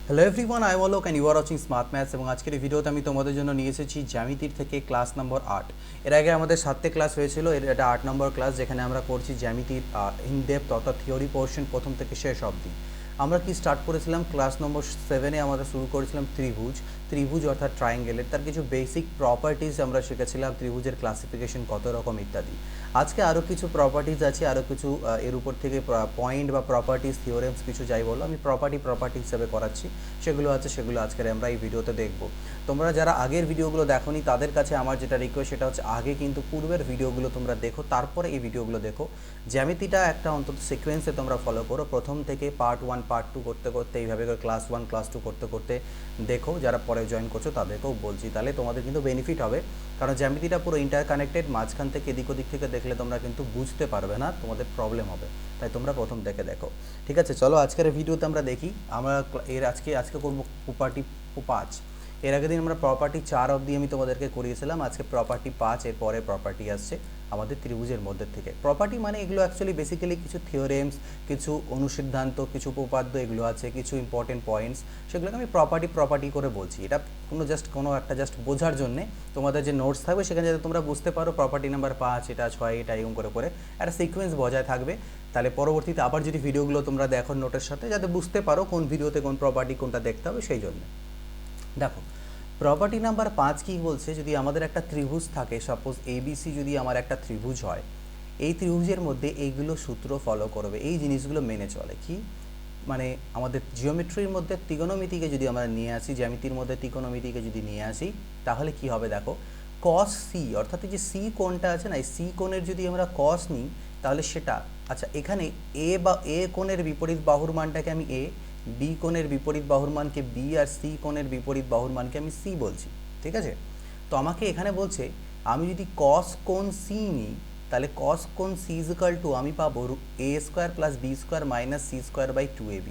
Hello everyone, I welcome and you are watching Smart Maths. এবং আজকের এই ভিডিওতে আমি তোমাদের জন্য নিয়ে এসেছি জ্যামিতির থেকে ক্লাস নম্বর 8। এর আগে আমাদের 7টে ক্লাস হয়েছিল, এটা 8 নম্বর ক্লাস, যেখানে আমরা করছি জ্যামিতির ইন ডেপথ অর্থাৎ থিওরি পোর্শন প্রথম থেকে শেষ অবধি। আমরা কি স্টার্ট করেছিলাম ক্লাস নম্বর 7-এ, আমরা শুরু করেছিলাম ত্রিভুজ অর্থাৎ ট্রায়াঙ্গেলের তার কিছু বেসিক প্রপার্টিজ আমরা শিখেছিলাম, ত্রিভুজের ক্লাসিফিকেশন কত রকম ইত্যাদি। আজকে আরও কিছু প্রপার্টিজ আছে, আরও কিছু এর উপর থেকে পয়েন্ট বা প্রপার্টিজ থিওরেমস কিছু যাই বলো, আমি প্রপার্টি হিসেবে করাচ্ছি, সেগুলো আজকের আমরা এই ভিডিওতে দেখব। তোমরা যারা আগের ভিডিওগুলো দেখোনি তাদের কাছে আমার যেটা রিকোয়েস্ট সেটা হচ্ছে আগে কিন্তু পূর্বের ভিডিওগুলো তোমরা দেখো, তারপরে এই ভিডিওগুলো দেখো। জ্যামিতিটা একটা অন্তত সিকোয়েন্সে তোমরা ফলো করো, প্রথম থেকে পার্ট 1 পার্ট 2 করতে করতে এইভাবে করে ক্লাস 1 ক্লাস 2 করতে করতে দেখো। যারা পরে জয়েন করছো তাদেরকেও বলছি, তাহলে তোমাদের কিন্তু বেনিফিট হবে, কারণ জ্যামিতিটা পুরো ইন্টারকানেক্টেড, মাঝখান থেকে এদিক ওদিক থেকে দেখলে তোমরা কিন্তু বুঝতে পারবে না, তোমাদের প্রবলেম হবে, তাই তোমরা প্রথম থেকে দেখো। ঠিক আছে, চলো আজকের ভিডিওতে আমরা দেখি। আমরা আজকে করবো প্রপার্টি 5। এর আগের দিন আমরা প্রপার্টি 4 অবধি আমি তোমাদেরকে করিয়েছিলাম, আজকে প্রপার্টি 5, এরপরে প্রপার্টি আসছে আমাদের ত্রিভুজের মধ্যে থেকে। প্রপার্টি মানে এগুলো অ্যাকচুয়ালি বেসিক্যালি কিছু থিওরেমস, কিছু অনুসিদ্ধান্ত, কিছু উপপাদ্য এগুলো আছে, কিছু ইম্পর্টেন্ট পয়েন্টস, সেগুলোকে আমি প্রপার্টি করে বলছি। এটা কোনো একটা বোঝার জন্যে তোমাদের যে নোটস থাকবে সেখানে যাতে তোমরা বুঝতে পারো প্রপার্টি নাম্বার 5 এটা 6 এটা এরকম করে একটা সিকোয়েন্স বজায় থাকবে। তাহলে পরবর্তীতে আবার যদি ভিডিওগুলো তোমরা দেখো নোটের সাথে, যাতে বুঝতে পারো কোন ভিডিওতে কোন প্রপার্টি কোনটা দেখতে হবে, সেই জন্য দেখো। প্রপার্টি নাম্বার 5 কি বলছে, যদি আমাদের একটা ত্রিভুজ থাকে, সাপোজ এবিসি যদি আমার একটা ত্রিভুজ হয়, এই ত্রিভুজের মধ্যে এইগুলো সূত্র ফলো করবে, এই জিনিসগুলো মেনে চলে। কি মানে আমাদের জিওমেট্রির মধ্যে ত্রিকোণমিতিকে যদি আমরা নিয়ে আসি, জ্যামিতির মধ্যে ত্রিকোণমিতিকে যদি নিয়ে আসি, তাহলে কি হবে দেখো। কস সি, অর্থাৎ এই যে সি কোণটা আছে না, এই সি কোণের যদি আমরা কস নিই, তাহলে সেটা আচ্ছা এখানে এ কোণের বিপরীত বাহুর মানটাকে আমি এ, বি কোণের বিপরীত বাহুর মানকে বি, আর সি কোণের বিপরীত বাহুর মানকে আমি সি বলছি। ঠিক আছে, তো আমাকে এখানে বলছে আমি যদি কস কোণ সি নিই, তাহলে কস কোণ সি ইজিক্যাল টু আমি পাবো A square plus B square minus C square by 2ab।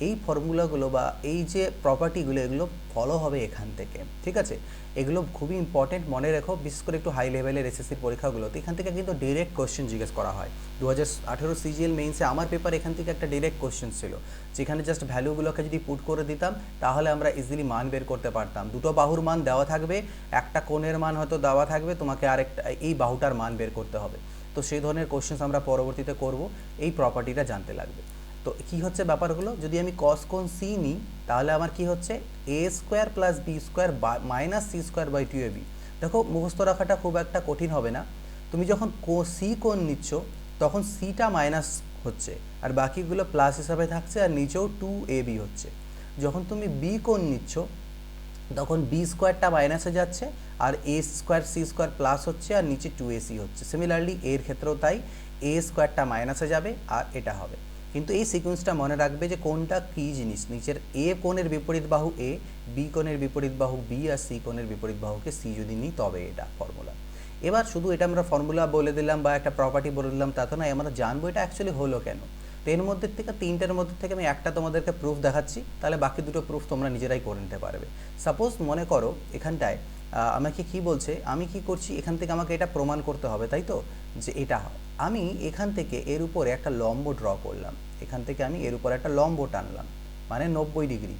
এই ফর্মুলাগুলো বা এই যে প্রপার্টিগুলো এগুলো ফলো হবে এখান থেকে। ঠিক আছে, এগুলো খুবই ইম্পর্টেন্ট, মনে রেখো, বিশেষ করে একটু হাই লেভেলের এসএসসির পরীক্ষাগুলোতে এখান থেকে কিন্তু ডিরেক্ট কোশ্চেন জিজ্ঞেস করা হয়। 2018 সিজিএল মেইনসে আমার পেপার এখান থেকে একটা ডিরেক্ট কোশ্চেন ছিল, যেখানে জাস্ট ভ্যালুগুলোকে যদি পুট করে দিতাম তাহলে আমরা ইজিলি মান বের করতে পারতাম। দুটো বাহুর মান দেওয়া থাকবে, একটা কোণের মান হয়তো দেওয়া থাকবে, তোমাকে আরেকটা এই বাহুটার মান বের করতে হবে। তো সেই ধরনের কোশ্চেন্স আমরা পরবর্তীতে করব, এই প্রপার্টিটা জানতে লাগবে। তো কি হচ্ছে ব্যাপারগুলো, যদি আমি কস কোণ সি নিই, তাহলে আমার কি হচ্ছে A square plus B square minus C square by 2ab। দেখো মুখস্থ রাখাটা খুব একটা কঠিন হবে না। তুমি যখন সি কোণ নিচ্ছ তখন সিটা মাইনাস হচ্ছে আর বাকিগুলো প্লাস হিসাবে থাকছে, আর নিচেও 2ab হচ্ছে। যখন তুমি বি কোণ নিচ্ছ তখন বি স্কোয়ারটা মাইনাসে যাচ্ছে, আর এ স্কোয়ার সি স্কোয়ার প্লাস হচ্ছে, আর নিচে 2ac হচ্ছে। সিমিলারলি এর ক্ষেত্রেও তাই, এ স্কোয়ারটা মাইনাসে যাবে আর এটা হবে। কিন্তু এই সিকোয়েন্সটা মনে রাখবে যে কোনটা কী জিনিস, নিচের এ কোণের বিপরীত বাহু এ, বি কোণের বিপরীত বাহু বি, আর সি কোণের বিপরীত বাহুকে সি যদি নিই তবে এটা ফর্মুলা। এবার শুধু এটা আমরা ফর্মুলা বলে দিলাম বা একটা প্রপার্টি বলে দিলাম তা তো নয়, আমরা জানবো এটা অ্যাকচুয়ালি হলো কেন। তো এর মধ্যে থেকে তিনটের মধ্যে থেকে আমি একটা তোমাদেরকে প্রুফ দেখাচ্ছি, তাহলে বাকি দুটো প্রুফ তোমরা নিজেরাই করে নিতে পারবে। সাপোজ মনে করো এখানটায় আমাকে কি বলছে, আমি কি করছি, এখান থেকে আমাকে এটা প্রমাণ করতে হবে, তাই তো, যে এটা হয়। আমি এখান থেকে এর উপরে একটা লম্ব ড্র করলাম, এখান থেকে আমি এর উপরে একটা লম্ব টানলাম, মানে 90 ডিগ্রি।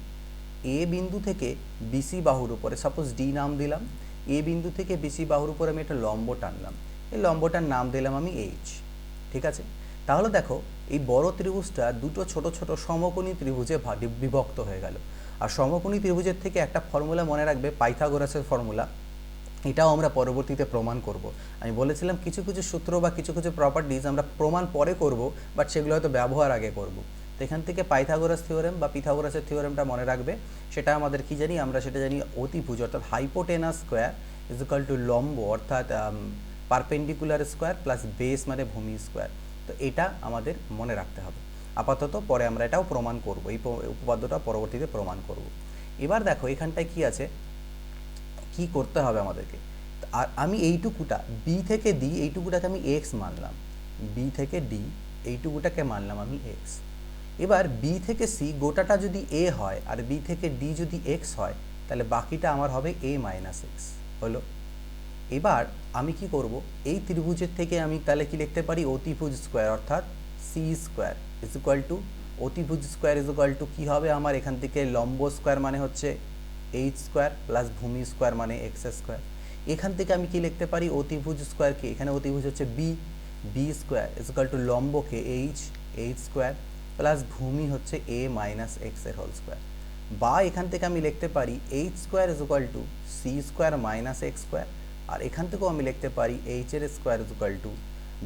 এ বিন্দু থেকে বিসি বাহুর উপরে সাপোজ ডি নাম দিলাম, এ বিন্দু থেকে বিসি বাহুর উপরে আমি একটা লম্ব টানলাম, এই লম্বটার নাম দিলাম আমি এইচ। ঠিক আছে, তাহলে দেখো এই বড় ত্রিভুজটা দুটো ছোট ছোট সমকোণী ত্রিভুজে বিভক্ত হয়ে গেল। আর সমকোণী ত্রিভুজের থেকে একটা ফর্মুলা মনে রাখবে, পাইথাগোরাসের ফর্মুলা, এটাও আমরা পরবর্তীতে প্রমাণ করব। আমি বলেছিলাম কিছু কিছু সূত্র বা কিছু কিছু প্রপার্টিজ আমরা প্রমাণ পরে করব, বাট সেগুলো হয়তো ব্যবহার আগে করব। তো এখান থেকে পাইথাগোরাস থিওরেম বা পিথাগোরাসের থিওরেমটা মনে রাখবে। সেটা আমাদের কি জানি, আমরা সেটা জানি অতিভুজ অর্থাৎ hypotenuse square is equal two লম্ব অর্থাৎ পারপেন্ডিকুলার স্কোয়ার প্লাস বেস মানে ভূমি স্কোয়ার। তো এটা আমাদের মনে রাখতে হবে। আপাতত পরে আমরা এটাও প্রমাণ করব, এই উপপাদ্যটা পরবর্তীতে প্রমাণ করব। এবার দেখো এখানটায় কি আছে, কি করতে হবে আমাদেরকে। আর আমি এইটুকুটা বি থেকে ডি, এইটুকুটাকে আমি এক্স মানলাম, বি থেকে ডি এইটুকুটাকে মানলাম আমি এক্স। এবার বি থেকে সি গোটাটা যদি এ হয় আর বি থেকে ডি যদি এক্স হয়, তাহলে বাকিটা আমার হবে এ মাইনাস এক্স হলো। এবার আমি কি করব, এই ত্রিভুজের থেকে আমি তাহলে কি লিখতে পারি, অতিভুজ স্কোয়ার অর্থাৎ C square is equal to অতিভুজ স্কোয়ার ইজ ইকুয়াল টু কী হবে আমার, এখান থেকে লম্ব স্কোয়ার মানে হচ্ছে এইচ স্কোয়ার প্লাস ভূমি স্কোয়ার মানে এক্স স্কোয়ার। এখান থেকে আমি কি লিখতে পারি, অতিভুজ স্কোয়ারকে, এখানে অতিভুজ হচ্ছে B, B square is equal to লম্বকে এইচ, এইচ স্কোয়ার প্লাস ভূমি হচ্ছে এ মাইনাস এক্সের হোল স্কোয়ার। বা এখান থেকে আমি লিখতে পারি H square is equal to C square minus X square, আর এখান থেকেও আমি লিখতে পারি এইচ এর square is equal to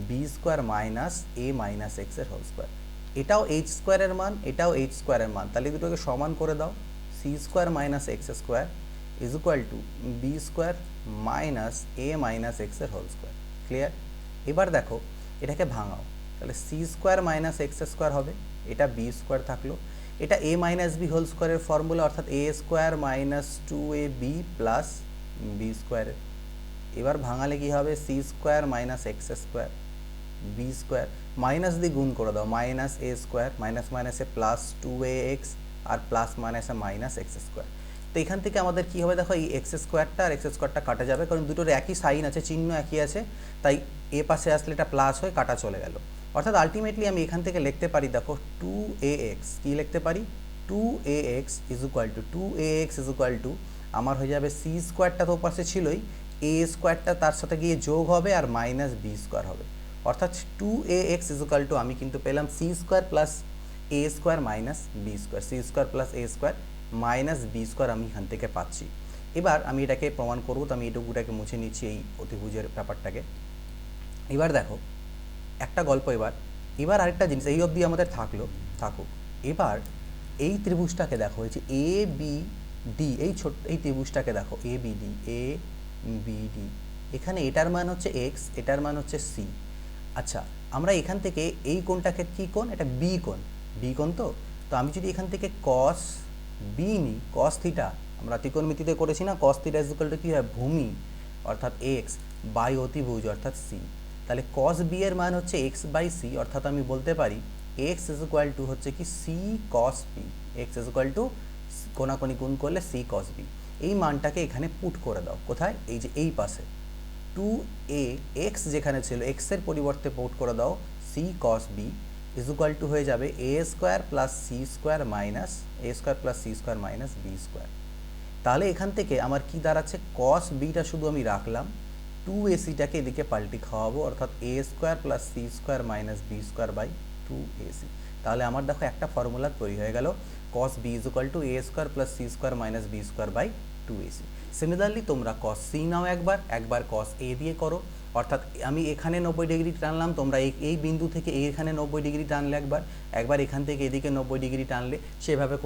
B square minus A minus এক্সের হোল স্কোয়ার। এটাও এইচ স্কোয়ারের মান, এটাও এইচ স্কোয়ারের মান, তাহলে দুটোকে সমান করে দাও। C square minus X square is equal to B square minus A minus এক্সের হোল স্কোয়ার। ক্লিয়ার? এবার দেখো এটাকে ভাঙাও, তাহলে C square minus X square হবে, এটা বি স্কোয়ার থাকলো, এটা এ মাইনাস বি হোল স্কোয়ারের ফর্মুলা, অর্থাৎ A square minus two A B plus B স্কোয়ারের। এবার ভাঙালে কী হবে, C square minus X square B square, minus দিয়ে গুণ করে দাও, মাইনাস এ স্কোয়ার মাইনাস মাইনাসে plus two A x R plus মাইনাসে মাইনাস এক্স স্কোয়ার। তো এখান থেকে আমাদের কী হবে দেখো, এই এক্স স্কোয়ারটা আর এক্স স্কোয়ারটা কাটা যাবে, কারণ দুটোর একই সাইন আছে, চিহ্ন একই আছে, তাই এ পাশে আসলে এটা প্লাস হয়ে কাটা চলে গেল। অর্থাৎ আলটিমেটলি আমি এখান থেকে লিখতে পারি দেখো টু এ এক্স, কী লিখতে পারি, two A X is equal to, two A X is equal to আমার হয়ে যাবে সি স্কোয়ারটা তো পাশে ছিলই, এ স্কোয়ারটা তার সাথে গিয়ে যোগ হবে আর মাইনাস বি স্কোয়ার হবে, অর্থাৎ two A X is equal to আমি কিন্তু পেলাম C square plus A square minus B square, C square plus A square minus B square আমি এখান থেকে পাচ্ছি। এবার আমি এটাকে প্রমাণ করবো, তো আমি এটুকুটাকে মুছে নিচ্ছি এই অতিভুজের ব্যাপারটাকে। এবার দেখো একটা গল্প, এবার আরেকটা জিনিস এই অবধি আমাদের থাকুক। এবার এই ত্রিভুজটাকে দেখো, হয়েছে এ বি ডি, এই ত্রিভুজটাকে দেখো A B D, A B D, এখানে এটার মান হচ্ছে এক্স, এটার মান হচ্ছে সি। আচ্ছা, আমরা এখান থেকে এই কোণটাকে কী কোণ, এটা বি কোণ, বি কোণ। তো আমি যদি এখান থেকে কস বি নিই, কস থিটা, আমরা ত্রিকোণমিতিতে করেছি না, cos theta is equal to কী হয়, ভূমি অর্থাৎ এক্স বাই অতিভুজ অর্থাৎ সি। তাহলে কস বি এর মান হচ্ছে এক্স বাই সি, অর্থাৎ আমি বলতে পারি এক্স ইজ ইকুয়াল টু হচ্ছে কি C cos B, X is equal to কোনাকুনি গুণ করলে সি কস বি। এই মানটাকে এখানে পুট করে দাও, কোথায়, এই যে এই পাশে টু এ এক্স যেখানে ছিল, এক্সের পরিবর্তে পুট করে দাও C cos B is equal to হয়ে যাবে A square plus C square minus A square plus C square minus B square. তাহলে এখান থেকে আমার কি দাঁড়াচ্ছে, কস বিটা শুধু আমি রাখলাম, টু এ সিটাকে এদিকে পাল্টি খাওয়াবো, অর্থাৎ A square plus C square minus B square by two A C. তাহলে আমার দেখো একটা ফর্মুলা তৈরি হয়ে গেল, cos B is equal to A square plus C square minus B square by two A C. Similarly তোমরা cos see now একবার কস এ দিয়ে করো, অর্থাৎ আমি এখানে 90 ডিগ্রি টানলাম, তোমরা এই বিন্দু থেকে এখানে 90 ডিগ্রি টানলে একবার এখান থেকে এদিকে 90 ডিগ্রি টানলে, সেভাবে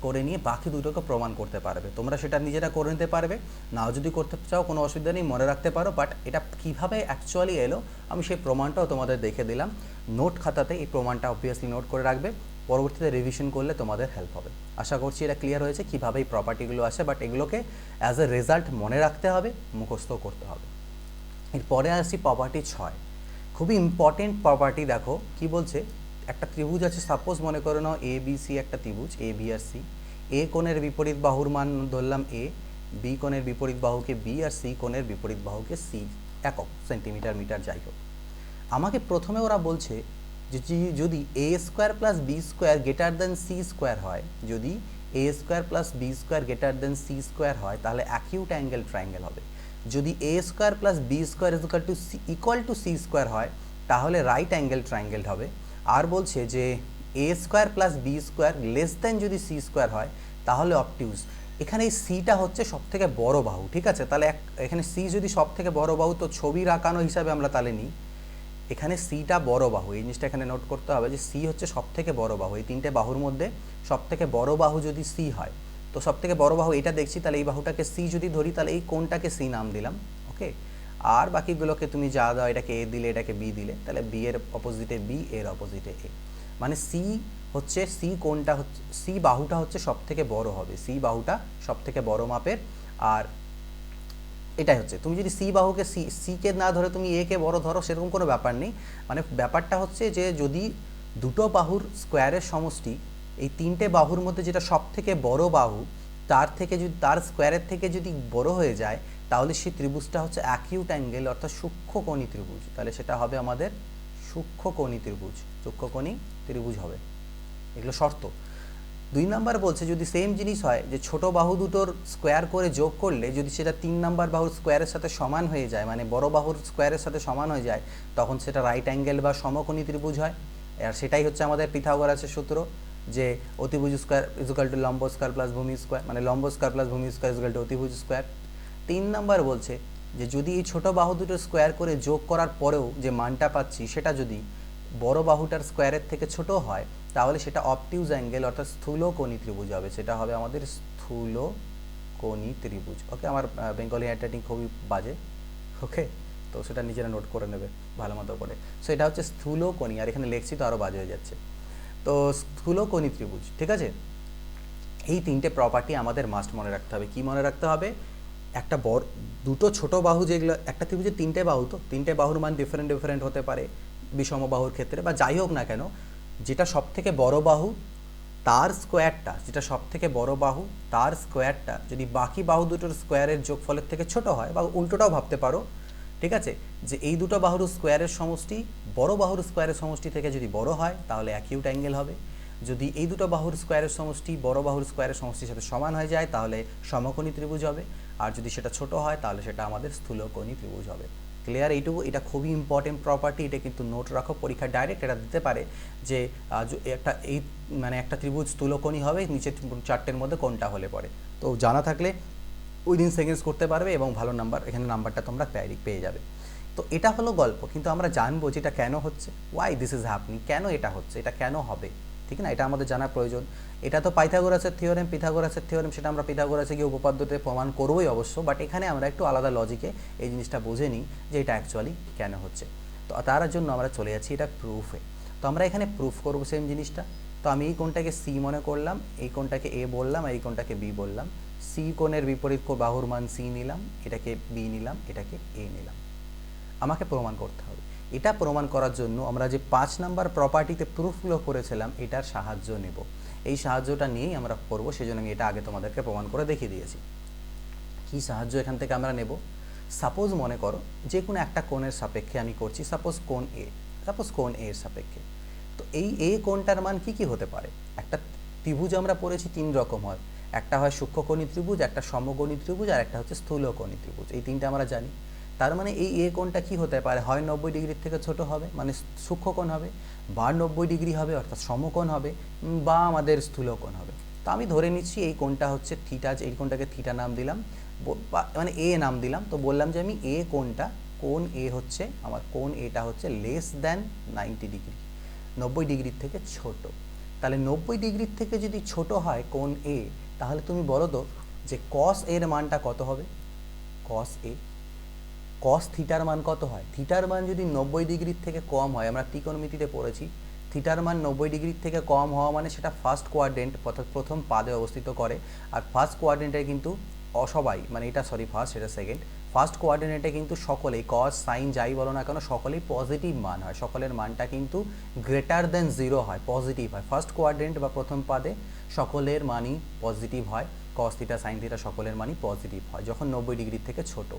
করে নিয়ে বাকি দুটোকে প্রমাণ করতে পারবে। তোমরা সেটা নিজেরা করে নিতে পারবে, নাও যদি করতে চাও কোনো অসুবিধা নেই, মনে রাখতে পারো। বাট এটা কীভাবে অ্যাকচুয়ালি এলো আমি সেই প্রমাণটাও তোমাদের দেখে দিলাম নোট খাতাতে, এই প্রমাণটা অবভিয়াসলি নোট করে রাখবে, পরবর্তীতে রিভিশন করলে তোমাদের হেল্প হবে। আশা করছি এটা ক্লিয়ার হয়েছে কীভাবে এই প্রপার্টিগুলো আসে, বাট এগুলোকে অ্যাজ এ রেজাল্ট মনে রাখতে হবে, মুখস্থ করতে হবে। এরপরে আসছি প্রপার্টি 6, খুবই ইম্পর্টেন্ট প্রপার্টি। দেখো কি বলছে, একটা ত্রিভুজ আছে, সাপোজ মনে করে নাও এ বি সি একটা ত্রিভুজ, এ বি আর সি। এ কোণের বিপরীত বাহুর মান ধরলাম এ, বি কোণের বিপরীত বাহুকে বি আর সি কোণের বিপরীত বাহুকে সি, একক সেন্টিমিটার মিটার যাই হোক। আমাকে প্রথমে ওরা বলছে যে যদি A square plus B square greater than C square হয়, যদি A square plus B square greater than C square হয়, তাহলে অ্যাকিউট অ্যাঙ্গেল ট্রায়াঙ্গেল হবে। যদি A square plus B square equal to C square হয়, তাহলে রাইট অ্যাঙ্গেল ট্রায়াঙ্গেল হবে। আর বলছে যে A square plus B square less than যদি সি স্কোয়ার হয়, তাহলে অবটিউজ। এখানে এই সিটা হচ্ছে সবথেকে বড় বাহু, ঠিক আছে? তাহলে এখানে সি যদি সবথেকে বড় বাহু, তো ছবির আঁকানো হিসাবে আমরা তাহলে নিই, এখানে সিটা বড় বাহু, এই জিনিসটা এখানে নোট করতে হবে যে সি হচ্ছে সবথেকে বড় বাহু। এই তিনটে বাহুর মধ্যে সবথেকে বড় বাহু যদি সি হয়, তো সবথেকে বড় বাহু এটা দেখছি, তাহলে এই বাহুটাকে সি যদি ধরি, তাহলে এই কোণটাকে সি নাম দিলাম, ওকে। আর বাকিগুলোকে তুমি যা দাও, এটাকে এ দিলে, এটাকে বি দিলে, তাহলে বি এর অপোজিটে বি, এর অপোজিটে এ, মানে সি হচ্ছে, সি কোণটা হচ্ছে, সি বাহুটা হচ্ছে সবথেকে বড় হবে, সি বাহুটা সবথেকে বড় মাপের। আর এটাই হচ্ছে, তুমি যদি সি বাহুকে সিকে না ধরে তুমি এ কে বড় ধরো, সেরকম কোনো ব্যাপার নেই। মানে ব্যাপারটা হচ্ছে যে যদি দুটো বাহুর স্কোয়ারের সমষ্টি, এই তিনটে বাহুর মধ্যে যেটা সব থেকে বড় বাহু, তার স্কোয়ারের থেকে যদি বড় হয়ে যায়, তাহলে সেই ত্রিভুজটা হচ্ছে অ্যাকিউট অ্যাঙ্গেল, অর্থাৎ সূক্ষ্মকোণী ত্রিভুজ। তাহলে সেটা হবে আমাদের সূক্ষ্মকোণী ত্রিভুজ, সূক্ষ্মকোণী ত্রিভুজ হবে। এগুলো শর্ত। 2 নাম্বার বলছে যদি সেম জিনিস হয় যে ছোট বাহু দুটোর স্কোয়ার করে যোগ করলে যদি সেটা 3 নাম্বার বাহুর স্কোয়ারের সাথে সমান হয়ে যায়, মানে বড় বাহুর স্কোয়ারের সাথে সমান হয়ে যায়, তখন সেটা রাইট অ্যাঙ্গেল বা সমকোণী ত্রিভুজ হয়। আর সেটাই হচ্ছে আমাদের পিথাগোরাসের সূত্র, যে অতিভুজ স্কোয়ার ইজুকাল টু লম্ব স্কোয়ার প্লাস ভূমি স্কোয়ার, মানে লম্ব স্কোয়ার প্লাস ভূমি স্কোয়ার ইজুকাল টু অতিভুজ স্কোয়ার। 3 নাম্বার বলছে যে যদি এই ছোট বাহু দুটো স্কোয়ার করে যোগ করার পরেও যে মানটা পাচ্ছি সেটা যদি বড় বাহুটার স্কোয়ারের থেকে ছোট হয়, তাহলে সেটা অবটিউজ অ্যাঙ্গেল অর্থাৎ স্থূলকোণী ত্রিভুজ হবে। সেটা হবে আমাদের স্থূলকোণী ত্রিভুজ। ওকে, আমার বেঙ্গলি হ্যান্ডরাইটিং খুবই বাজে, ওকে, তো সেটা নিজেরা নোট করে নেবে ভালো মতো করে। সো এটা হচ্ছে স্থূলকোণী, আর এখানে লেখছি তো আরও বাজে হয়ে যাচ্ছে। তো স্থূলকোণী ত্রিভুজ, ঠিক আছে। এই 3টে প্রপার্টি আমাদের মাস্ট মনে রাখতে হবে। কি মনে রাখতে হবে? একটা বড় দুটো ছোট বাহু, যেগুলো একটা ত্রিভুজের 3টে বাহু, তো 3টে বাহুর মান ডিফারেন্ট হতে পারে বিষম বাহুর ক্ষেত্রে, বা যাই হোক না কেন, যেটা সব থেকে বড় বাহু তার স্কোয়ারটা, যেটা সব থেকে বড় বাহু তার স্কোয়ারটা যদি বাকি বাহু দুটোর স্কোয়ারের যোগফলের থেকে ছোট হয়, বা উল্টোটাও ভাবতে পারো, ঠিক আছে, যে এই দুটো বাহুর স্কোয়ারের সমষ্টি বড় বাহুর স্কোয়ারের সমষ্টি থেকে যদি বড় হয় তাহলে অ্যাকিউট অ্যাঙ্গেল হবে। যদি এই দুটো বাহুর স্কোয়ারের সমষ্টি বড় বাহুর স্কোয়ারের সমষ্টির সাথে সমান হয়ে যায় তাহলে সমকোণী ত্রিভুজ হবে। আর যদি সেটা ছোট হয় তাহলে সেটা আমাদের স্থূলকোণী ত্রিভুজ হবে। ক্লিয়ার? এইটুকু, এটা খুবই ইম্পর্টেন্ট প্রপার্টি, এটা কিন্তু নোট রাখো, পরীক্ষায় ডাইরেক্ট এটা দিতে পারে যে একটা এই মানে একটা ত্রিভুজ স্থূলকোণী হবে, নিচের 4টের মধ্যে কোনটা হলে পরে। তো জানা থাকলে উইদিন সেকেন্ডস করতে পারবে এবং ভালো নাম্বার, এখানে নাম্বারটা তোমরা পেয়ে যাবে। তো এটা হলো গল্প, কিন্তু আমরা জানবো যে এটা কেন হচ্ছে, ওয়াই দিস ইজ হ্যাপনিং, কেন এটা হচ্ছে, এটা কেন হবে, ঠিক না, এটা আমাদের জানা প্রয়োজন। এটা তো পিথাগোরাসের থিওরেম, সেটা আমরা পিথাগোরাসে গিয়ে উপপাদ্যতে প্রমাণ করবোই অবশ্য, বাট এখানে আমরা একটু আলাদা লজিকে এই জিনিসটা বুঝে নিই যে এটা অ্যাকচুয়ালি কেন হচ্ছে। তো তার জন্য আমরা চলে যাচ্ছি এটা প্রুফে। তো আমরা এখানে প্রুফ করবো সেম জিনিসটা। তো আমি এই কোণটাকে সি মনে করলাম, এই কোণটাকে এ বললাম, আর এই কোণটাকে বি বললাম। সি কোণের বিপরীত বাহুর মান সি নিলাম, এটাকে বি নিলাম, এটাকে এ নিলাম। আমাকে প্রমাণ করতে হবে। এটা প্রমাণ করার জন্য আমরা যে 5 নাম্বার প্রপার্টিতে প্রুফগুলো করেছিলাম এটার সাহায্য নেব। এই সাহায্যটা নিয়েই আমরা করব, সেজন্য আমি এটা আগে তোমাদেরকে প্রমাণ করে দেখিয়ে দিয়েছি। কি সাহায্য এখান থেকে আমরা নেব? সাপোজ মনে করো যে কোনো একটা কোণের সাপেক্ষে আমি করছি, সাপোজ কোণ এ এর সাপেক্ষে। তো এই এ কোণটার মান কি কি হতে পারে? একটা ত্রিভুজ আমরা পড়েছি 3 রকম হয়, একটা হয় সূক্ষ্মকোণী ত্রিভুজ, একটা সমকোণী ত্রিভুজ, আর একটা হচ্ছে স্থূলকোণী ত্রিভুজ। এই 3টে আমরা জানি। তার মানে এই এ কোণটা কি হতে পারে? হয় 90 ডিগ্রির থেকে ছোট হবে মানে সূক্ষ্মকোণ হবে, বা 90 ডিগ্রি হবে অর্থাৎ সমকোণ হবে, বা আমাদের স্থূলকোণ হবে। তো আমি ধরে নিচ্ছি এই কোণটা হচ্ছে থিটা, এই কোণটাকে থিটা নাম দিলাম, মানে এ নাম দিলাম। তো বললাম যে আমি এ কোণটা, কোণ এ হচ্ছে আমার কোণ এটা হচ্ছে লেস দ্যান 90 ডিগ্রি, 90 ডিগ্রির থেকে ছোট। তাহলে 90 ডিগ্রির থেকে যদি ছোট হয় কোণ এ, তাহলে তুমি বলো তো যে কস এর মানটা কত হবে? কস থিটার মান কত হয়? থিটার মান যদি 90 ডিগ্রির থেকে কম হয়, আমরা ত্রিকোণমিতিতে পড়েছি থিটার মান 90 ডিগ্রির থেকে কম হওয়া মানে সেটা ফার্স্ট কোয়াড্রেন্ট অর্থাৎ প্রথম পাদে অবস্থিত করে। আর ফার্স্ট কোয়াড্রেন্টে কিন্তু সবাই, মানে এটা ফার্স্ট, এটা সেকেন্ড, ফার্স্ট কোয়াড্রেন্টে কিন্তু সকলেই কস সাইন যাই বলো না কেন সকলেই পজিটিভ মান হয়, সকলের মানটা কিন্তু গ্রেটার দেন 0 হয়, পজিটিভ হয়। ফার্স্ট কোয়াড্রেন্ট বা প্রথম পাদে সকলের মানই পজিটিভ হয়, কস থিটা সাইন থিটা সকলের মানই পজিটিভ হয় যখন 90 ডিগ্রির থেকে ছোট।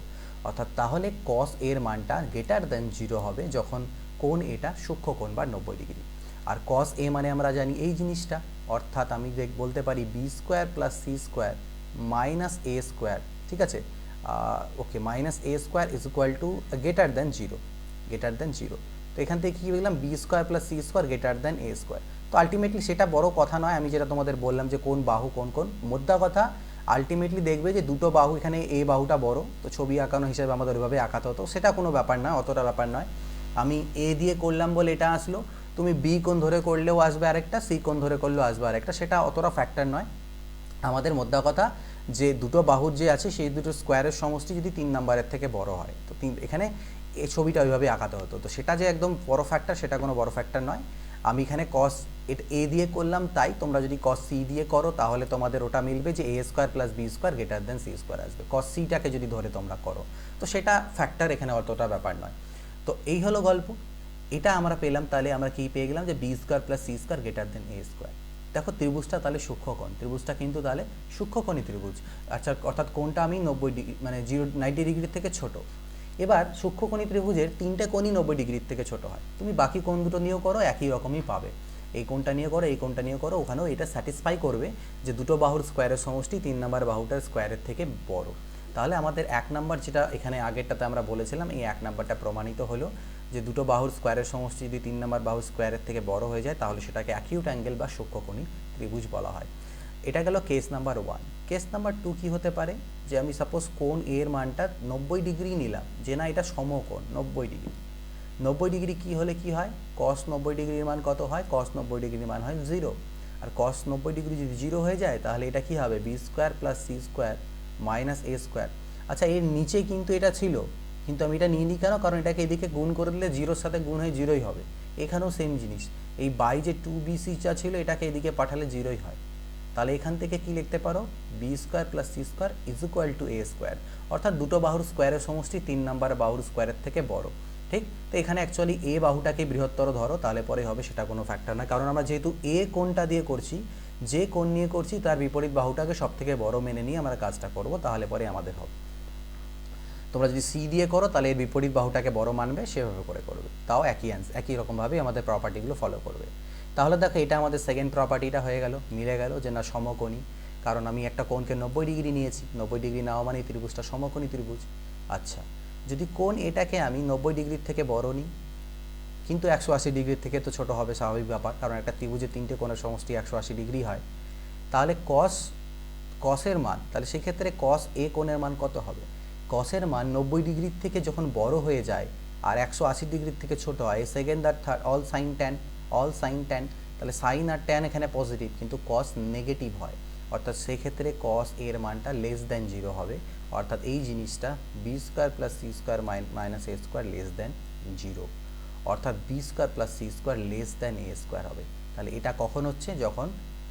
অর্থাৎ তাহলে কস এর মানটা গ্রেটার দেন 0 হবে যখন কোণ এটা সূক্ষ্মকোণ বা 90 ডিগ্রি। আর কস এ মানে আমরা জানি এই জিনিসটা, অর্থাৎ আমি বলতে পারি B square plus C square minus A square, ঠিক আছে, okay, minus A square is equal to greater than zero. তো এখান থেকে কী বললাম? B square plus C square greater than A square. তো আলটিমেটলি সেটা বড় কথা নয়, আমি যেটা তোমাদের বললাম যে কোন বাহু কোন মোদ্দা কথা আলটিমেটলি দেখবে যে দুটো বাহু, এখানে এ বাহুটা বড়, তো ছবি আঁকানো হিসেবে আমাদের ওইভাবে আঁকাতে হতো, সেটা কোনো ব্যাপার না, অতটা ব্যাপার নয়। আমি এ দিয়ে করলাম বলে এটা আসলো, তুমি বি কোণ ধরে করলেও আসবে আরেকটা, সি কোণ ধরে করলেও আসবে আরেকটা, সেটা অতটা ফ্যাক্টর নয়। আমাদের মোদ্দা কথা যে দুটো বাহুর যে আছে সেই দুটো স্কোয়ারের সমষ্টি যদি 3 নাম্বারের থেকে বড় হয়, তো এখানে এই ছবিটা ওইভাবে আঁকাতে হতো। তো সেটা যে একদম বড় ফ্যাক্টর সেটা কোনো বড় ফ্যাক্টর নয়। আমি এখানে কস এ দিয়ে করলাম, তাই তোমরা যদি কস সি দিয়ে করো তাহলে তোমাদের ওটা মিলবে যে A square plus B square greater than C square আসবে। কস সিটাকে যদি ধরে তোমরা করো তো সেটা ফ্যাক্টর, এখানে অতটা ব্যাপার নয়। তো এই হলো গল্প, এটা আমরা পেলাম। তাহলে আমরা কি পেয়ে গেলাম যে B square plus C square greater than A square. দেখো ত্রিভুজটা তাহলে সূক্ষ্মকোণ, ত্রিভুজটা কিন্তু তাহলে সূক্ষ্মকোণী ত্রিভুজ। আচ্ছা, অর্থাৎ কোণটা আমি 90 ডিগ্রি মানে 90 ডিগ্রির থেকে ছোট। এবার সূক্ষ্মকোণী ত্রিভুজের 3টে কোণই 90 ডিগ্রির থেকে ছোট হয়, তুমি বাকি কোণ দুটো নিয়েও করো একই রকমই পাবে। এই কোণটা নিয়ে করো, এই কোণটা নিয়ে করো, ওখানেও এটা স্যাটিসফাই করবে যে দুটো বাহুর স্কোয়ারের সমষ্টি 3 নম্বর বাহুটার স্কোয়ারের থেকে বড়। তাহলে আমাদের 1 নাম্বার যেটা এখানে আগেরটাতে আমরা বলেছিলাম, এই 1 নাম্বারটা প্রমাণিত হলো যে দুটো বাহুর স্কোয়ারের সমষ্টি যদি 3 নম্বর বাহুর স্কোয়ারের থেকে বড় হয়ে যায় তাহলে সেটাকে অ্যাকিউট অ্যাঙ্গেল বা সূক্ষ্মকোণী ত্রিভুজ বলা হয়। এটা গেল কেস নাম্বার 1। কেস নাম্বার 2 কী হতে পারে, যে আমি সাপোজ কোণ এ এর মানটা 90 ডিগ্রি নিলাম, যে না এটা সমকোণ 90 ডিগ্রি। 90 ডিগ্রি কী হলে কি হয়, কস 90 ডিগ্রির মান কত হয়, কস 90 ডিগ্রির মান হয় 0। আর কস 90 ডিগ্রি যদি 0 হয়ে যায় তাহলে এটা কি হবে, B square plus C square minus A square. আচ্ছা, এর নিচে কিন্তু এটা ছিল, কিন্তু আমি এটা নিয়ে নিই কেন, কারণ এটাকে এদিকে গুণ করে দিলে 0-র সাথে গুণ হয়ে 0ই হবে। এখানেও সেম জিনিস, এই বাই যে 2bc ছিল এটাকে এদিকে পাঠালে 0ই হয়। তাহলে এখান থেকে কি লিখতে পারো, B square plus C square is equal to A square, অর্থাৎ দুটো বাহুর স্কোয়ারের সমষ্টি 3 নম্বর বাহুর স্কোয়ারের থেকে বড়। ঠিক, তো এখানে অ্যাকচুয়ালি এ বাহুটাকে বৃহত্তর ধরো, তাহলে পরে হবে সেটা কোনো ফ্যাক্টর না, কারণ আমরা যেহেতু এ কোণটা দিয়ে করছি, যে কোণ নিয়ে করছি তার বিপরীত বাহুটাকে সব থেকে বড় মেনে নিয়ে আমরা কাজটা করব, তাহলে পরে আমাদের হবে। তোমরা যদি সি দিয়ে করো তাহলে এর বিপরীত বাহুটাকে বড় মানবে, সেভাবে করে করবে, তাও একই রকমভাবেই আমাদের প্রপার্টিগুলো ফলো করবে। তাহলে দেখো এটা আমাদের সেকেন্ড প্রপার্টিটা হয়ে গেল, মিলে গেল যে না সমকোণী, কারণ আমি একটা কোণকে 90 ডিগ্রি নিয়েছি, 90 ডিগ্রি নেওয়া মানে ত্রিভুজটা সমকোণী ত্রিভুজ। আচ্ছা, যদি কোণ এটাকে আমি 90 ডিগ্রির থেকে বড় নিই, কিন্তু 180 ডিগ্রির থেকে তো ছোট হবে, স্বাভাবিক ব্যাপার, কারণ একটা ত্রিভুজে 3টে কোণের সমষ্টি 180 ডিগ্রি হয়। তাহলে কসের মান, তাহলে সেক্ষেত্রে কস এ কোণের মান কত হবে, কসের মান 90 ডিগ্রির থেকে যখন বড় হয়ে যায় আর 180 ডিগ্রির থেকে ছোট হয়, সেকেন্ড আর থার্ড অল সাইন ট্যান, তাহলে সাইন আর ট্যান এখানে পজিটিভ কিন্তু কস নেগেটিভ হয়, অর্থাৎ সেক্ষেত্রে কস এর মানটা লেস দ্যান 0 হবে, অর্থাৎ এই জিনিসটা B square plus C square minus A square less than 0, অর্থাৎ B square plus C square less than A square হবে। তাহলে এটা কখন হচ্ছে, যখন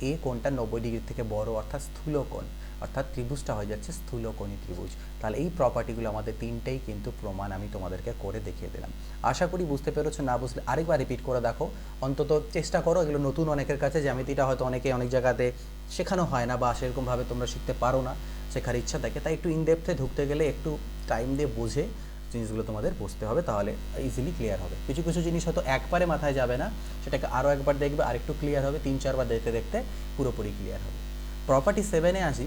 এ কোণটা 90 ডিগ্রি থেকে বড়, অর্থাৎ স্থূলকোণ, অর্থাৎ ত্রিভুজটা হয়ে যাচ্ছে স্থূলকোণী ত্রিভুজ। তাহলে এই প্রপার্টিগুলো আমাদের তিনটেই কিন্তু প্রমাণ আমি তোমাদেরকে করে দেখিয়ে দিলাম। আশা করি বুঝতে পেরেছো, না বুঝলে আরেকবার রিপিট করে দেখো, অন্তত চেষ্টা করো, এগুলো নতুন অনেকের কাছে, জ্যামিতিটা হয়তো অনেক জায়গাতে শেখানো হয় না বা সেরকমভাবে তোমরা শিখতে পারো না, শেখার ইচ্ছা থাকে, তাই একটু ইনডেপথে ঢুকতে গেলে একটু টাইম দিয়ে বুঝে জিনিসগুলো তোমাদের বুঝতে হবে, তাহলে ইজিলি ক্লিয়ার হবে। কিছু কিছু জিনিস হয়তো একবারে মাথায় যাবে না, সেটাকে আরও একবার দেখবে, আরেকটু ক্লিয়ার হবে, 3-4বার দেখতে দেখতে পুরোপুরি ক্লিয়ার হবে। প্রপার্টি 7-এ আসি,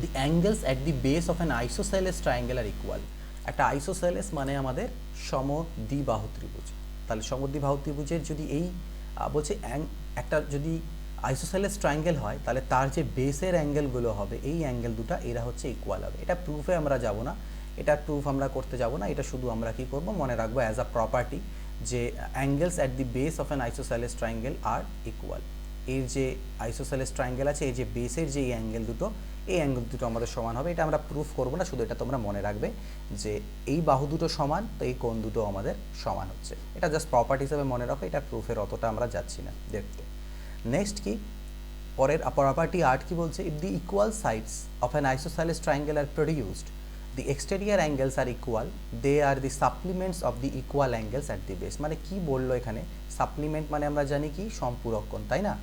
the angles at the base of an isosceles triangle are equal. একটা আইসোসেলেস মানে আমাদের সমদ্বিবাহু ত্রিভুজ। তাহলে সমদ্বিবাহু ত্রিভুজের যদি এই বলছে একটা যদি আইসোসেলেস ট্রায়াঙ্গেল হয়, তাহলে তার যে বেসের অ্যাঙ্গেলগুলো হবে, এই অ্যাঙ্গেল দুটো এরা হচ্ছে ইকুয়াল হবে। এটা প্রুফে আমরা যাব না, এটা প্রুফ আমরা করতে যাব না, এটা শুধু আমরা কি করব, মনে রাখবো অ্যাজ আ প্রপার্টি যে angles at the base of an isosceles triangle are equal. এর যে আইসোসেলেস ট্রায়াঙ্গেল আছে, এই যে বেসের যে অ্যাঙ্গেল দুটো, এই অ্যাঙ্গেল দুটো আমাদের সমান হবে। এটা আমরা প্রুফ করব না, শুধু এটা তোমরা মনে রাখবে যে এই বাহু দুটো সমান, তো এই কোণ দুটো আমাদের সমান হচ্ছে। এটা জাস্ট প্রপার্টি হিসেবে মনে রাখো, এটা প্রুফের অতটা আমরা যাচ্ছি না দেখতে। নেক্সট কি, পরের প্রপার্টি 8 কি বলছে, if the equal sides of an isosceles triangle are produced, the exterior angles are equal, they are the supplements of the equal angles at the base। মানে কি বললো এখানে, সাপ্লিমেন্ট মানে আমরা জানি কি সম্পূরক কোণ, তাই না,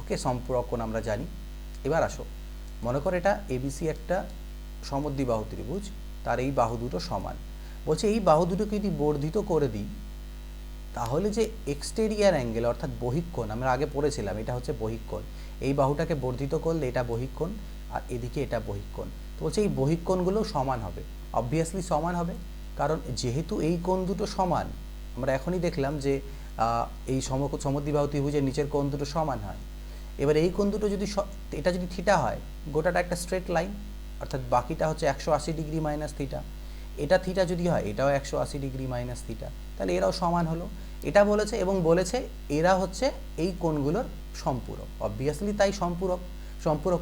ওকে, সম্পূরক কোণ আমরা জানি। এবার আসো, মনে করো এটা এবিসি একটা সমদ্বিবাহু ত্রিভুজ, তার এই বাহু দুটো সমান, বলছে এই বাহু দুটোকে যদি বর্ধিত করে দিই তাহলে যে এক্সটেরিয়ার অ্যাঙ্গেল অর্থাৎ বহিঃকোণ, আমরা আগে পড়েছিলাম এটা হচ্ছে বহিঃকোণ, এই বাহুটাকে বর্ধিত করলে এটা বহিঃকোণ আর এদিকে এটা বহিঃকোণ, তো বলছে এই বহিঃকোণগুলো সমান হবে, অবভিয়াসলি সমান হবে, কারণ যেহেতু এই কোণ দুটো সমান, আমরা এখনই দেখলাম যে এই সমদ্বিবাহু ত্রিভুজের নিচের কোণ দুটো সমান হয়। এবার এই কোণ দুটো যদি এটা যদি থিটা হয়, গোটাটা একটা স্ট্রেট লাইন, অর্থাৎ বাকিটা হচ্ছে 180 ডিগ্রি মাইনাস থিটা, এটা থিটা যদি হয় এটাও 180 ডিগ্রি মাইনাস থিটা, তাহলে এরাও সমান হলো। এটা বলেছে, এবং বলেছে এরা হচ্ছে এই কোণগুলোর সম্পূরক, অবভিয়াসলি তাই সম্পূরক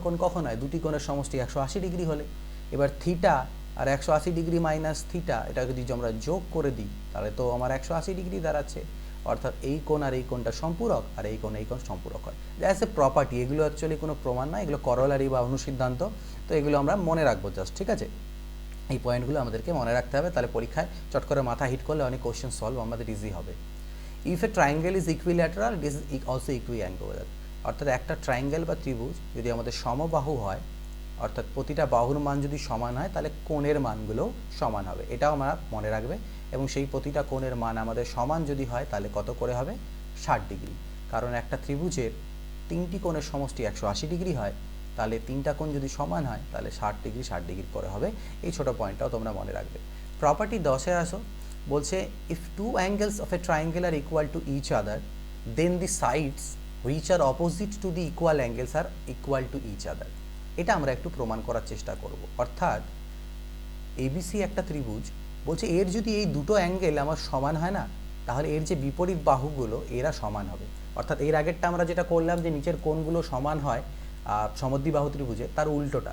কোণ কখন হয়, দুটি কোণের সমষ্টি 180 ডিগ্রি হলে। এবার থিটা আর 180 ডিগ্রি মাইনাস থিটা, এটা যদি আমরা যোগ করে দিই তাহলে তো আমার 180 ডিগ্রি দাঁড়াচ্ছে, অর্থাৎ এই কোণ আর এই কোণটা সম্পূরক আর এই কোণ সম্পূরক হয়। অ্যাজ এ প্রপার্টি, এগুলো অ্যাকচুয়ালি কোনো প্রমাণ না, এগুলো করোলারি বা অনুসিদ্ধান্ত, তো এগুলো আমরা মনে রাখবো জাস্ট, ঠিক আছে। এই পয়েন্টগুলো আমাদেরকে মনে রাখতে হবে, তাহলে পরীক্ষায় চট করে মাথা হিট করলে অনেক কোশ্চেন সলভ আমাদের ইজি হবে। If a triangle is equilateral, it is also equiangular, অর্থাৎ একটা ট্রায়াঙ্গেল বা ত্রিভুজ যদি আমাদের সমবাহু হয়, অর্থাৎ প্রতিটা বাহুর মান যদি সমান হয় তাহলে কোণের মানগুলোও সমান হবে, এটাও আমরা মনে রাখবে। এবং সেই প্রতিটা কোণের মান আমাদের সমান যদি হয় তাহলে কত করে হবে, 60 ডিগ্রি, কারণ একটা ত্রিভুজের তিনটি কোণের সমষ্টি 180 ডিগ্রি হয়, তাহলে তিনটা কোণ যদি সমান হয় তাহলে 60 ডিগ্রি 60 ডিগ্রি করে হবে। এই ছোটো পয়েন্টটাও তোমরা মনে রাখবে। প্রপার্টি 10-এ আসো, বলছে if two angles of a triangle are equal to each other then the sides which are opposite to the equal angles are equal to each other. এটা আমরা একটু প্রমাণ করার চেষ্টা করব। অর্থাৎ এবিসি একটা ত্রিভুজ, বলছে এর যদি এই দুটো অ্যাঙ্গেল আমার সমান হয় না, তাহলে এর যে বিপরীত বাহুগুলো এরা সমান হবে। অর্থাৎ এর আগেরটা আমরা যেটা করলাম যে নিচের কোণগুলো সমান হয় সমদ্বিবাহু ত্রিভুজে, তার উল্টোটা।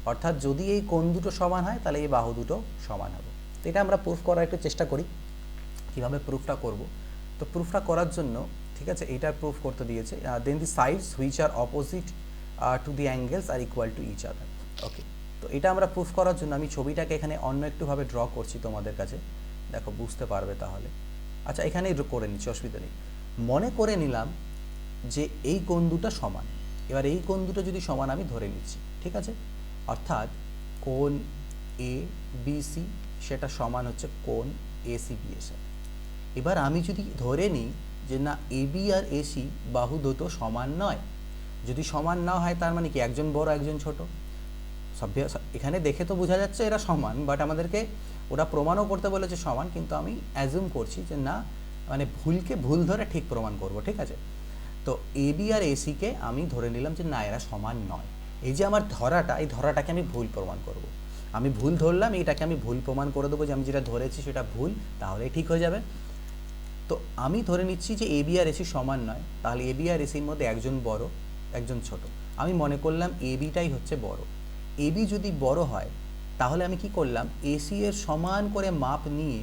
অর্থাৎ যদি এই কোণ দুটো সমান হয় তাহলে এই বাহু দুটো সমান হবে। তো এটা আমরা প্রুফ করার একটু চেষ্টা করি। কীভাবে প্রুফটা করব? তো প্রুফটা করার জন্য, ঠিক আছে, এইটার প্রুফ করতে দিয়েছে, then the sides which are opposite to the angles are equal to each other. Okay, তো এটা আমরা প্রুফ করার জন্য আমি ছবিটাকে এখানে অন্য একটুভাবে ড্র করছি তোমাদের কাছে, দেখো বুঝতে পারবে তাহলে। আচ্ছা, এখানেই করে নিচ্ছি, অসুবিধা নেই। মনে করে নিলাম যে এই কোণ দুটো সমান। এবার এই কোণ দুটো যদি সমান আমি ধরে নিচ্ছি, ঠিক আছে, অর্থাৎ কোণ এ বি সি সেটা সমান হচ্ছে কোণ এসি বি এর সাথে। এবার আমি যদি ধরে নিই যে না এবি আর এসি বাহু দুটো সমান নয়, যদি সমান না হয় তার মানে কি একজন বড় একজন ছোট। এখানে দেখে তো বোঝা যাচ্ছে এরা সমান, বাট আমাদেরকে ওরা প্রমাণও করতে বলেছে সমান, কিন্তু আমি অ্যাজুম করছি যে না, মানে ভুলকে ভুল ধরে ঠিক প্রমাণ করব, ঠিক আছে। তো এবি আর এসিকে আমি ধরে নিলাম যে না এরা সমান নয়। এই যে আমার ধরাটা, এই ধরাটাকে আমি ভুল প্রমাণ করব। আমি ভুল ধরলাম, এটাকে আমি ভুল প্রমাণ করে দেবো যে আমি যেটা ধরেছি সেটা ভুল, তাহলে ঠিক হয়ে যাবে। তো আমি ধরে নিচ্ছি যে এবি আর এসি সমান নয়, তাহলে এবি আর এসির মধ্যে একজন বড় একজন ছোট। আমি মনে করলাম এবিটাই হচ্ছে বড়। এবি যদি বড় হয় তাহলে আমি কি করলাম, এসি এর সমান করে মাপ নিয়ে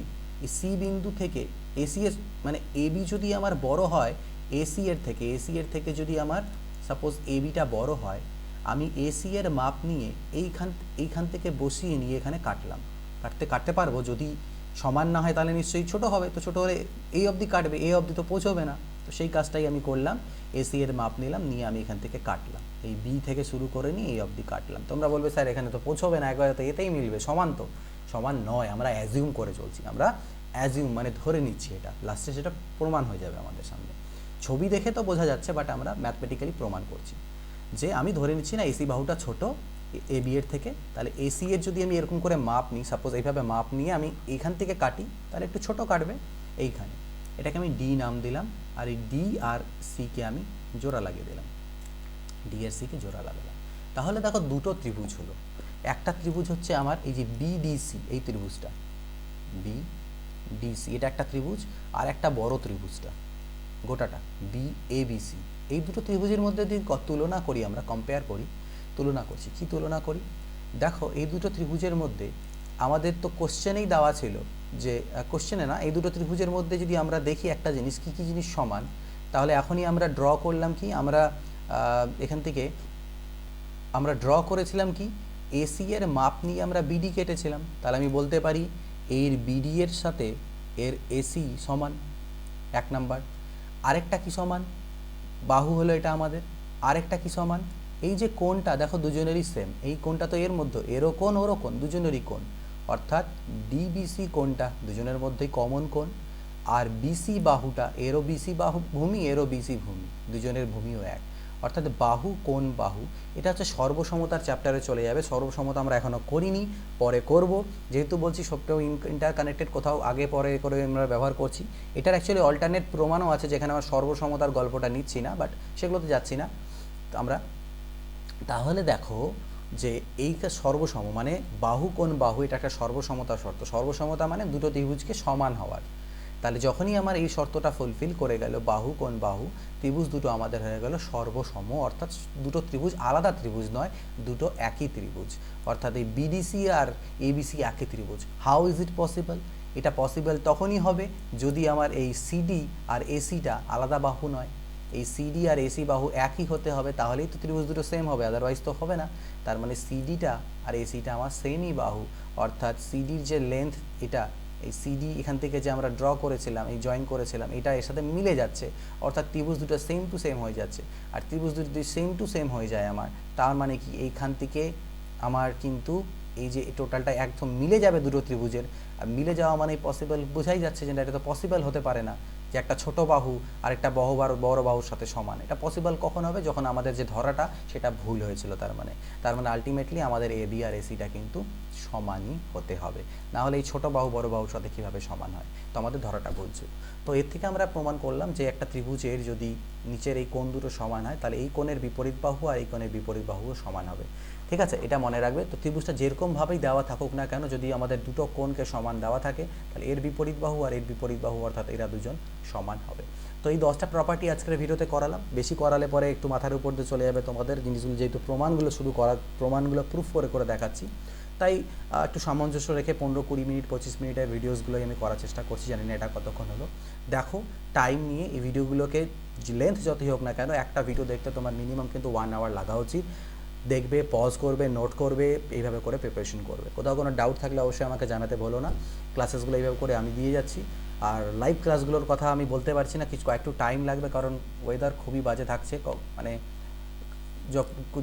সি বিন্দু থেকে এসি এর, মানে এবি যদি আমার বড় হয় এসি এর থেকে যদি আমার সাপোজ এবিটা বড় হয়, আমি এসি এর মাপ নিয়ে এইখান থেকে বসিয়ে নিয়ে এখানে কাটতে পারবো। যদি সমান না হয় তাহলে নিশ্চয়ই ছোট হবে, তো ছোট হলে এই অবধি কাটবে, এই অবধি তো পৌঁছবে না। তো সেই কাজটাই আমি করলাম, এসি এর মাপ নিলাম, নিয়ে আমি এখান থেকে কাটলাম, এই বি থেকে শুরু করে নিয়ে এই অবধি কাটলাম। তোমরা বলবে স্যার এখানে তো পৌঁছবে না, একবারে তো এতেই মিলবে, সমান তো। সমান নয়, আমরা অ্যাজিউম করে চলছি, আমরা অ্যাজিউম মানে ধরে নিচ্ছি, এটা লাস্টে সেটা প্রমাণ হয়ে যাবে আমাদের সামনে। ছবি দেখে তো বোঝা যাচ্ছে, বাট আমরা ম্যাথমেটিক্যালি প্রমাণ করছি যে আমি ধরে নিচ্ছি না এসি বাহুটা ছোট এ বি এর থেকে, তাহলে এসি এর যদি আমি এরকম করে মাপ নিই, সাপোজ এইভাবে মাপ নিয়ে আমি এইখান থেকে কাটি, তাহলে একটু ছোট কাটবে এইখানে। এটাকে আমি ডি নাম দিলাম, আর এই ডি আর সিকে আমি জোড়া লাগিয়ে দিলাম, ডি আর সিকে জোড়া লাগালাম। তাহলে দেখো দুটো ত্রিভুজ হলো। একটা ত্রিভুজ হচ্ছে আমার এই যে বিডিসি, এই ত্রিভুজটা বিডিসি, এটা একটা ত্রিভুজ। আর একটা বড় ত্রিভুজটা গোটাটা বি এ বি সি, এই দুটো ত্রিভুজের মধ্যে যদি তুলনা করি, আমরা কম্পেয়ার করি, তুলনা করছি, কি তুলনা করি, দেখো এই দুটো ত্রিভুজের মধ্যে আমাদের তো কোশ্চেনেই দেওয়া ছিল যে, কোশ্চেনে না, এই দুটো ত্রিভুজের মধ্যে যদি আমরা দেখি একটা জিনিস, কি কি জিনিস সমান, তাহলে এখনই আমরা ড্র করলাম কি, আমরা এখান থেকে আমরা ড্র করেছিলাম কি, এসি এর মাপ নিয়ে আমরা বিডি কেটেছিলাম। তাহলে আমি বলতে পারি এর বিডি এর সাথে এর এসি সমান, এক নাম্বার। আরেকটা কি সমান, বাহু হলো এটা আমাদের। আরেকটা কি সমান, এই যে কোণটা দেখো দুজনেরই সেম, এই কোণটা তো এর মধ্যে, এরও কোণ ওরও কোণ, দুজনেরই কোণ, অর্থাৎ ডিবিসি কোণটা দুজনের মধ্যেই কমন কোণ। আর বিসি বাহুটা, এরও বিসি বাহু ভূমি, এরও বিসি ভূমি, দুজনের ভূমিও এক, অর্থাৎ বাহু কোণ বাহু। এটা হচ্ছে সর্বসমতার চ্যাপ্টারে চলে যাবে। সর্বসমতা আমরা এখনও করিনি, পরে করব, যেহেতু বলছি সবটাও ইন্টারকানেক্টেড, কোথাও আগে পরে করে আমরা ব্যবহার করছি। এটার অ্যাকচুয়ালি অল্টারনেট প্রমাণও আছে যেখানে আমরা সর্বসমতার গল্পটা নিচ্ছি না, বাট সেগুলোতে যাচ্ছি না আমরা। তাহলে দেখো যে এই সর্বসম মানে বাহু কোণ বাহু, এটা একটা সর্বসমতার শর্ত। সর্বসমতা মানে দুটো ত্রিভুজকে সমান হওয়ার। তাহলে যখনই আমার এই শর্তটা ফুলফিল করে গেল, বাহু কোণ বাহু, ত্রিভুজ দুটো আমাদের হয়ে গেল সর্বসম, অর্থাৎ দুটো ত্রিভুজ আলাদা ত্রিভুজ নয়, দুটো একই ত্রিভুজ, অর্থাৎ এই বিডিসি আর এবিসি একই ত্রিভুজ। How is it possible? এটা পসিবল তখনই হবে যদি আমার এই সিডি আর এসিটা আলাদা বাহু নয়। এই সিডি আর এসি বাহু একই হতে হবে, তাহলেই তো ত্রিভুজ দুটো সেম হবে, আদারওয়াইজ তো হবে না। তার মানে সিডিটা আর এসিটা আমার সেমই বাহু, অর্থাৎ সিডির যে লেন্থ, এটা এই সিডি এখান থেকে যে আমরা ড্র করেছিলাম, এই জয়েন করেছিলাম, এটা এর সাথে মিলে যাচ্ছে, অর্থাৎ ত্রিভুজ দুটো সেম টু সেম হয়ে যাচ্ছে। আর ত্রিভুজ দুটো যদি সেম টু সেম হয়ে যায় আমার, তার মানে কি এইখান থেকে আমার কিন্তু এই যে টোটালটা একদম মিলে যাবে দুটো ত্রিভুজের। আর মিলে যাওয়া মানে পসিবল, বোঝাই যাচ্ছে যে এটা তো পসিবল হতে পারে না, যে একটা ছোট বাহু আর একটা বড় বাহুর সাথে সমান। এটা পসিবল কখন হবে? যখন আমাদের যে ধরাটা সেটা ভুল হয়েছিল। তার মানে আলটিমেটলি আমাদের এ বি আর এসিটা কিন্তু সমানই হতে হবে, না হলে এই ছোট বাহু বড় বাহুর সাথে কীভাবে সমান হয়? তো আমাদের ধরাটা ভুল ছিল। তো এর থেকে আমরা প্রমাণ করলাম যে একটা ত্রিভুজের যদি নিচের এই কোণ দুটো সমান হয়, তাহলে এই কোণের বিপরীত বাহু আর এই কোণের বিপরীত বাহুও সমান হবে। ঠিক আছে, এটা মনে রাখবে। তো ত্রিভুজটা যেরকমভাবেই দেওয়া থাকুক না কেন, যদি আমাদের দুটো কোণকে সমান দেওয়া থাকে, তাহলে এর বিপরীত বাহু আর এর বিপরীত বাহু অর্থাৎ এরা দুজন সমান হবে। তো এই 10টা প্রপার্টি আজকের ভিডিওতে করালাম। বেশি করালে পরে একটু মাথার উপর দিয়ে চলে যাবে তোমাদের জিনিসগুলো, যেহেতু প্রমাণগুলো প্রুফ করে দেখাচ্ছি, তাই একটু সামঞ্জস্য রেখে 15-20 মিনিট 25 মিনিটের ভিডিওসগুলোই আমি করার চেষ্টা করছি। জানি না এটা কতক্ষণ হলো। দেখো, টাইম নিয়ে এই ভিডিওগুলোকে লেন্থ যতই হোক না কেন, একটা ভিডিও দেখতে তোমার মিনিমাম কিন্তু 1 আওয়ার লাগা উচিত। দেখবে, পজ করবে, নোট করবে, এইভাবে করে প্রিপারেশন করবে। কোথাও কোনো ডাউট থাকলে অবশ্যই আমাকে জানাতে বলো না। ক্লাসেসগুলো এইভাবে করে আমি দিয়ে যাচ্ছি। আর লাইভ ক্লাসগুলোর কথা আমি বলতে পারছি না, একটু টাইম লাগবে, কারণ ওয়েদার খুবই বাজে থাকছে। মানে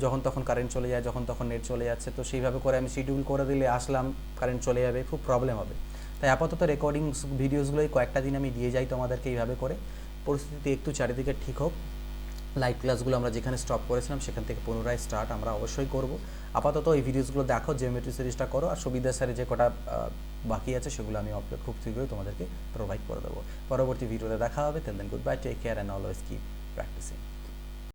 যখন তখন কারেন্ট চলে যায়, যখন তখন নেট চলে যাচ্ছে। তো সেইভাবে করে আমি শিডিউল করে দিলে আসলাম, কারেন্ট চলে যাবে, খুব প্রবলেম হবে। তাই আপাতত রেকর্ডিংস ভিডিওসগুলোই কয়েকটা দিন আমি দিয়ে যাই তোমাদেরকে এইভাবে করে। পরিস্থিতি একটু চারিদিকে ঠিক হোক, লাইভ ক্লাসগুলো আমরা যেখানে স্টপ করেছিলাম সেখান থেকে পুনরায় স্টার্ট আমরা অবশ্যই করব। আপাতত এই ভিডিওসগুলো দেখো, জিওমেট্রি সিরিজটা করো, আর সুবিধা স্যারে যে কটা বাকি আছে সেগুলো আমি খুব শীঘ্রই তোমাদেরকে প্রোভাইড করে দেবো। পরবর্তী ভিডিওতে দেখা হবে। Till then goodbye, take care and always keep practising.